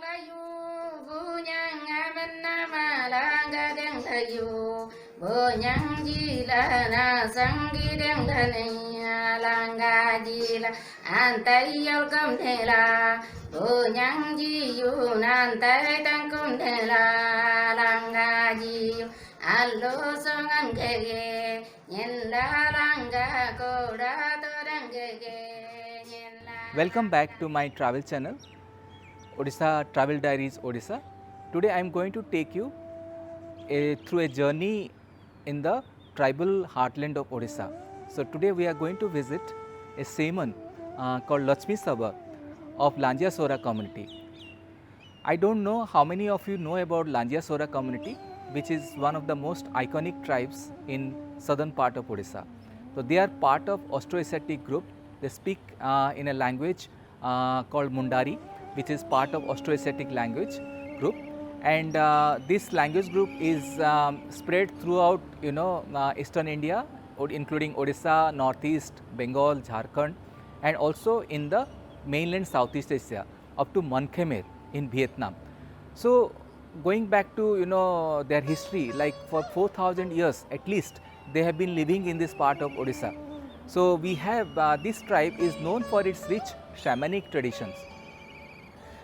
layu bunyang amanna malanga deng layu bunyang jila na sangi deng dhanaya langa jila antai yol kam thela bunyang jiyu nantai tang kum thela langa jiyu allo songan kege nyen la langa koda to dang kege. Welcome back to my travel channel, Odisha Travel Diaries Odisha. Today I am going to take you through a journey in the tribal heartland of Odisha. So today we are going to visit a shaman called Lakshmi Sabha of Lanjia Sora community. I don't know how many of you know about Lanjia Sora community, which is one of the most iconic tribes in southern part of Odisha. So they are part of Austroasiatic group. They speak in a language called Mundari, which is part of Austroasiatic language group. And this language group is spread throughout, eastern India, including Odisha, Northeast, Bengal, Jharkhand, and also in the mainland Southeast Asia up to Mankhmer in Vietnam. So going back to their history, like for 4,000 years at least, they have been living in this part of Odisha. So we have this tribe is known for its rich shamanic traditions.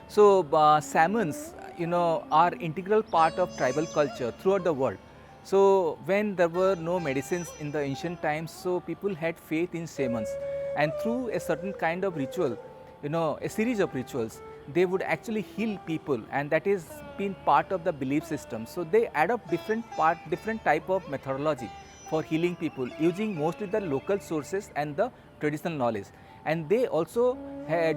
So shamans, are integral part of tribal culture throughout the world. So when there were no medicines in the ancient times, so people had faith in shamans, and through a certain kind of ritual, a series of rituals, they would actually heal people, and that is been part of the belief system. So they adopt different type of methodology for healing people using mostly the local sources and the traditional knowledge, and they also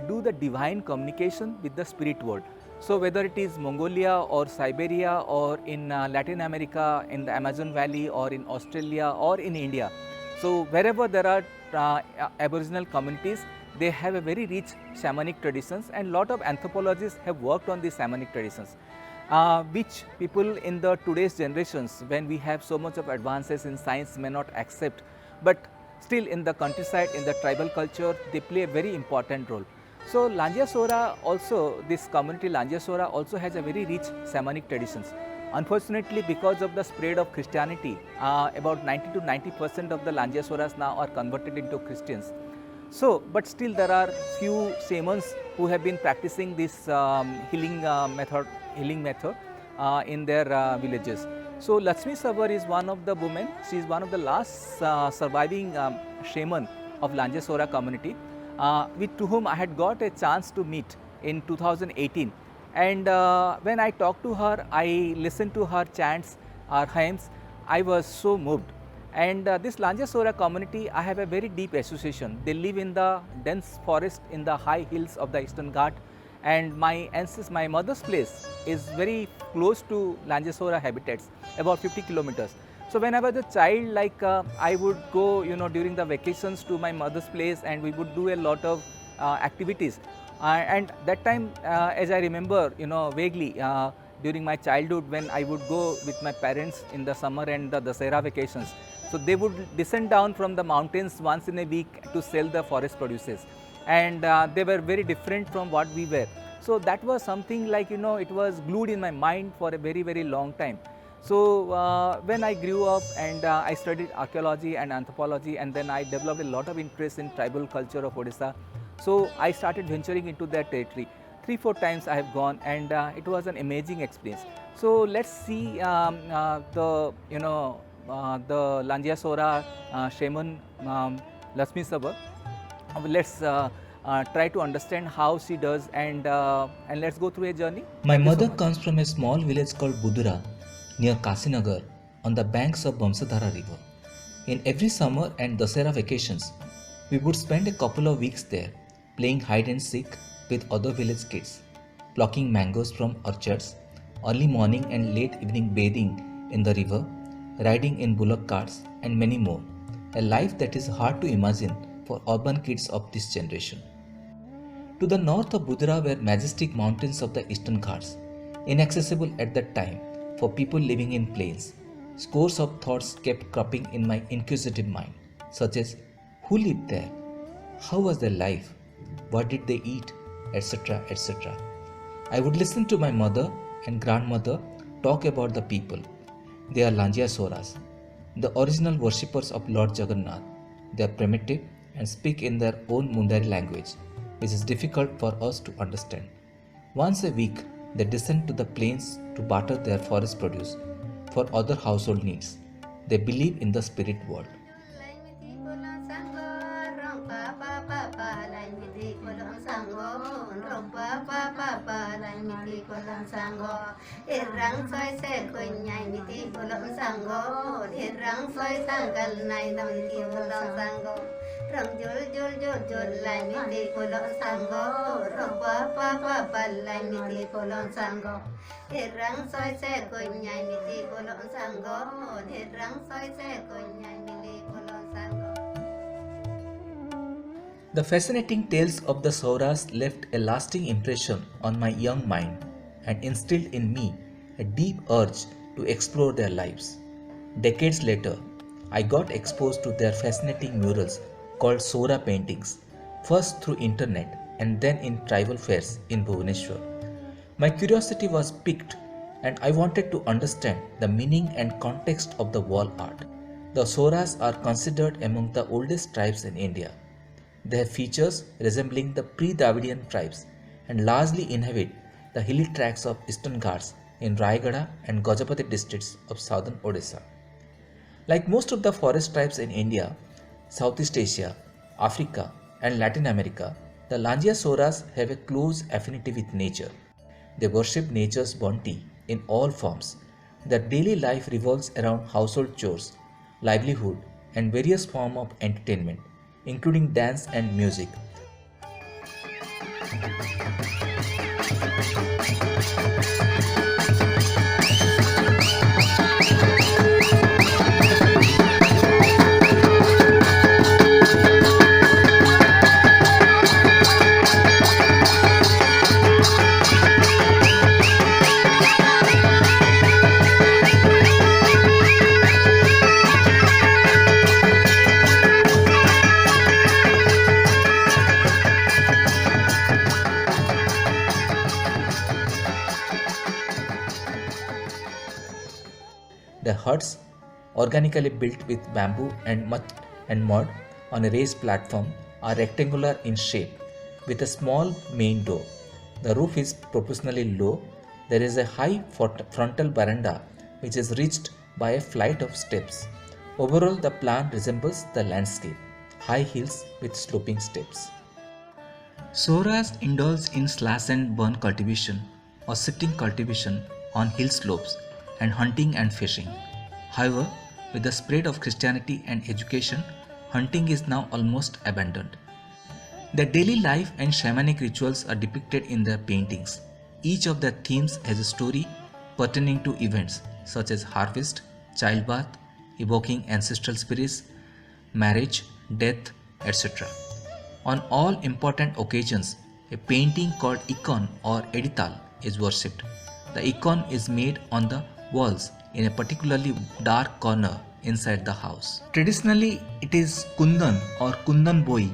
do the divine communication with the spirit world. So whether it is Mongolia or Siberia or in Latin America, in the Amazon Valley, or in Australia or in India, so wherever there are aboriginal communities, they have a very rich shamanic traditions, and lot of anthropologists have worked on these shamanic traditions, which people in the today's generations, when we have so much of advances in science, may not accept, but still in the countryside, in the tribal culture, they play a very important role. So Lanjia Sora also, this community Lanjia Sora also has a very rich shamanic traditions. Unfortunately, because of the spread of Christianity, about 90 to 90% of the Lanjia Soras now are converted into Christians. So, but still there are few shamans who have been practicing this healing method in their villages. So Lakshmi Sabar is one of the women. She is one of the last surviving shaman of Lanjia Sora community, to whom I had got a chance to meet in 2018. And when I talked to her, I listened to her chants, her hymns. I was so moved. And this Lanjia Sora community, I have a very deep association. They live in the dense forest in the high hills of the Eastern Ghat, and my mother's place is very close to Lanjia Sora habitats, about 50 kilometers. So when I was a child, like I would go, during the vacations to my mother's place, and we would do a lot of activities. And that time, as I remember, vaguely, during my childhood, when I would go with my parents in the summer and the Dasera vacations, so they would descend down from the mountains once in a week to sell the forest produces, and they were very different from what we were. So that was something like, it was glued in my mind for a very, very long time. So when I grew up and I studied archaeology and anthropology, and then I developed a lot of interest in tribal culture of Odisha. So I started venturing into that territory. 3-4 times I have gone, and it was an amazing experience. So let's see the Lanjia Sora shaman Lakshmi Sabha. Let's try to understand how she does, and let's go through a journey. My mother comes from a small village called Budura near Kasinagar on the banks of Bamsadhara river. In every summer and Dasera vacations, we would spend a couple of weeks there playing hide and seek with other village kids, plucking mangoes from orchards, early morning and late evening bathing in the river, riding in bullock carts, and many more. A life that is hard to imagine for urban kids of this generation. To the north of Budra were majestic mountains of the Eastern Ghats, inaccessible at that time for people living in plains. Scores of thoughts kept cropping in my inquisitive mind, such as who lived there, how was their life, what did they eat, etc., etc. I would listen to my mother and grandmother talk about the people. They are Langia Soras, the original worshippers of Lord Jagannath. They are primitive and speak in their own Mundari language, which is difficult for us to understand. Once a week, they descend to the plains to barter their forest produce for other household needs. They believe in the spirit world. Irang soy se kunyai miti kulon sango, irang soy sanggal nai nam miti kulon sango, rang jul jul jul jul lai miti kulon sango, rang pa lai miti kulon sango, irang soy se kunyai miti kulon sango, irang soy se kunyai miti kulon sango. The fascinating tales of the Sauras left a lasting impression on my young mind and instilled in me a deep urge to explore their lives. Decades later, I got exposed to their fascinating murals called Sora paintings, first through internet and then in tribal fairs in Bhubaneswar. My curiosity was piqued and I wanted to understand the meaning and context of the wall art. The Soras are considered among the oldest tribes in India. They have features resembling the pre-Dravidian tribes and largely inhabit the hilly tracts of Eastern Ghats in Rayagada and Gajapati districts of southern Odisha. Like most of the forest tribes in India, Southeast Asia, Africa and Latin America, the Langia Soras have a close affinity with nature. They worship nature's bounty in all forms. Their daily life revolves around household chores, livelihood and various forms of entertainment, including dance and music. The huts, organically built with bamboo and mud on a raised platform, are rectangular in shape with a small main door. The roof is proportionally low. There is a high frontal veranda which is reached by a flight of steps. Overall, the plan resembles the landscape, high hills with sloping steps. Soras indulge in slash and burn cultivation or sitting cultivation on hill slopes and hunting and fishing. However, with the spread of Christianity and education, hunting is now almost abandoned. Their daily life and shamanic rituals are depicted in their paintings. Each of their themes has a story pertaining to events such as harvest, childbirth, evoking ancestral spirits, marriage, death, etc. On all important occasions, a painting called icon or edital is worshipped. The icon is made on the walls in a particularly dark corner inside the house. Traditionally, it is Kundan or Kundan Boi,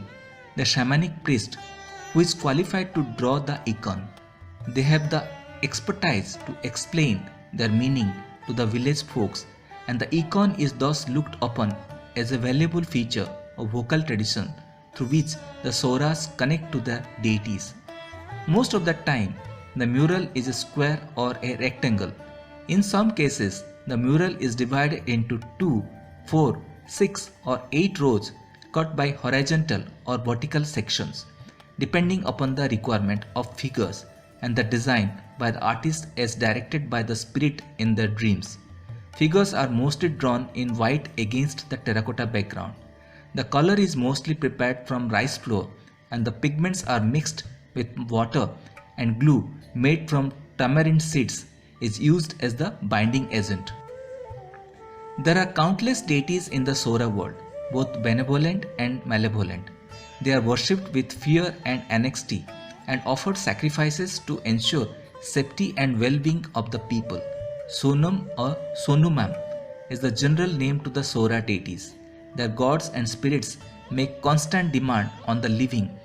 the shamanic priest, who is qualified to draw the icon. They have the expertise to explain their meaning to the village folks, and the icon is thus looked upon as a valuable feature of vocal tradition through which the Soras connect to their deities. Most of the time, the mural is a square or a rectangle. In some cases, the mural is divided into 2, 4, 6 or 8 rows cut by horizontal or vertical sections, depending upon the requirement of figures and the design by the artist as directed by the spirit in their dreams. Figures are mostly drawn in white against the terracotta background. The color is mostly prepared from rice flour and the pigments are mixed with water, and glue made from tamarind seeds is used as the binding agent. There are countless deities in the Sora world, both benevolent and malevolent. They are worshipped with fear and anxiety and offered sacrifices to ensure safety and well-being of the people. Sonam or Sonumam is the general name to the Sora deities. Their gods and spirits make constant demand on the living.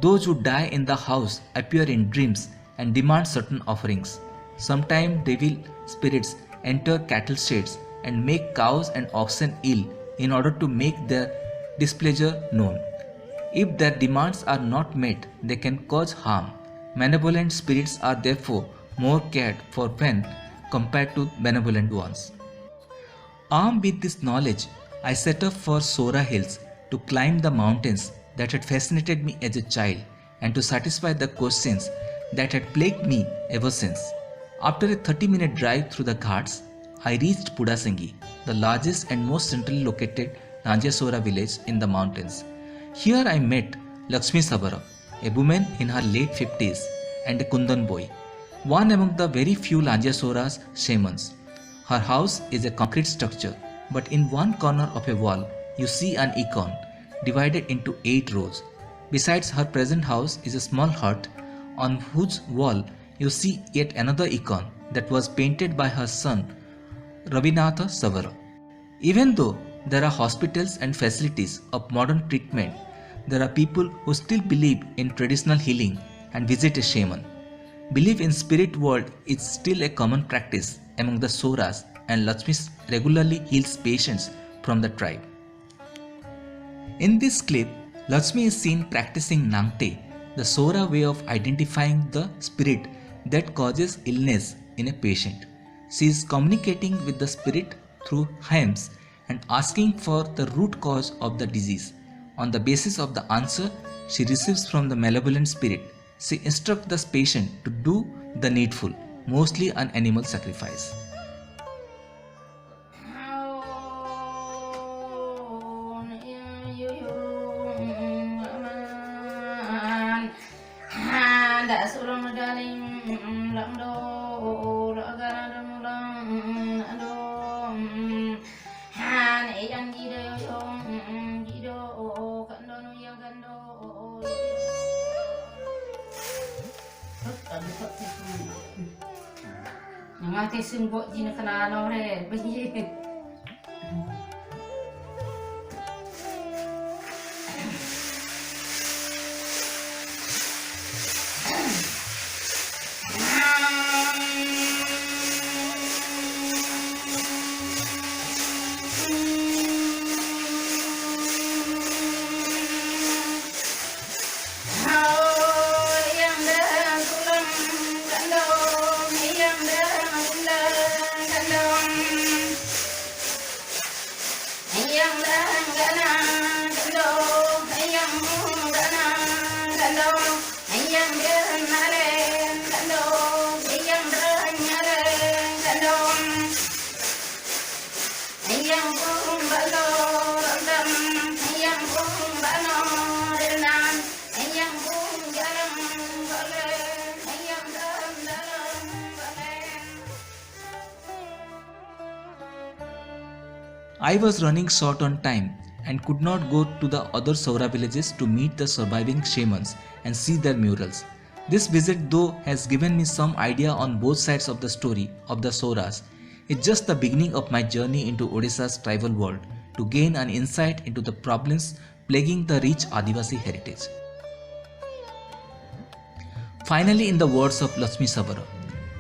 Those who die in the house appear in dreams and demand certain offerings. Sometimes devil spirits enter cattle sheds and make cows and oxen ill in order to make their displeasure known. If their demands are not met, they can cause harm. Malevolent spirits are therefore more cared for when compared to benevolent ones. Armed with this knowledge, I set off for Sora Hills to climb the mountains that had fascinated me as a child and to satisfy the questions that had plagued me ever since. After a 30-minute drive through the ghats, I reached Pudasangi, the largest and most centrally located Nanjasora village in the mountains. Here I met Lakshmi Sabara, a woman in her late 50s, and a Kundan boy, one among the very few Nanjasora's shamans. Her house is a concrete structure, but in one corner of a wall you see an icon divided into 8 rows. Besides her present house is a small hut on whose wall you see yet another icon that was painted by her son Ravinatha Savara. Even though there are hospitals and facilities of modern treatment, there are people who still believe in traditional healing and visit a shaman. Belief in spirit world is still a common practice among the Soras, and Lakshmi regularly heals patients from the tribe. In this clip, Lakshmi is seen practicing Nangte, the Sora way of identifying the spirit that causes illness in a patient. She is communicating with the spirit through hymns and asking for the root cause of the disease. On the basis of the answer she receives from the malevolent spirit, she instructs the patient to do the needful, mostly an animal sacrifice. Mati sungguh jina kena nore begini. I was running short on time and could not go to the other Sora villages to meet the surviving shamans and see their murals. This visit, though, has given me some idea on both sides of the story of the Soras. It's just the beginning of my journey into Odisha's tribal world to gain an insight into the problems plaguing the rich Adivasi heritage. Finally, in the words of Lakshmi Sabara,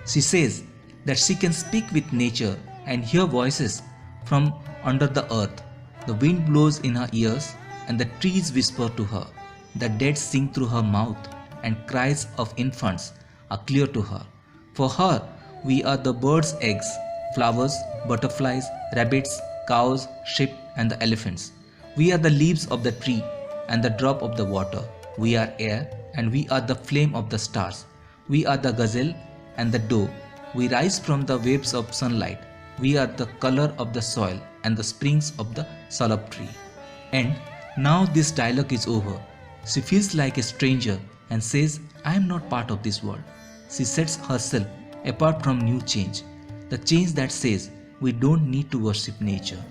she says that she can speak with nature and hear voices from under the earth. The wind blows in her ears and the trees whisper to her. The dead sing through her mouth and cries of infants are clear to her. For her, we are the birds' eggs, flowers, butterflies, rabbits, cows, sheep and the elephants. We are the leaves of the tree and the drop of the water. We are air and we are the flame of the stars. We are the gazelle and the doe. We rise from the waves of sunlight. We are the color of the soil and the springs of the salab tree. And now this dialogue is over. She feels like a stranger and says, I am not part of this world. She sets herself apart from new change, the change that says we don't need to worship nature.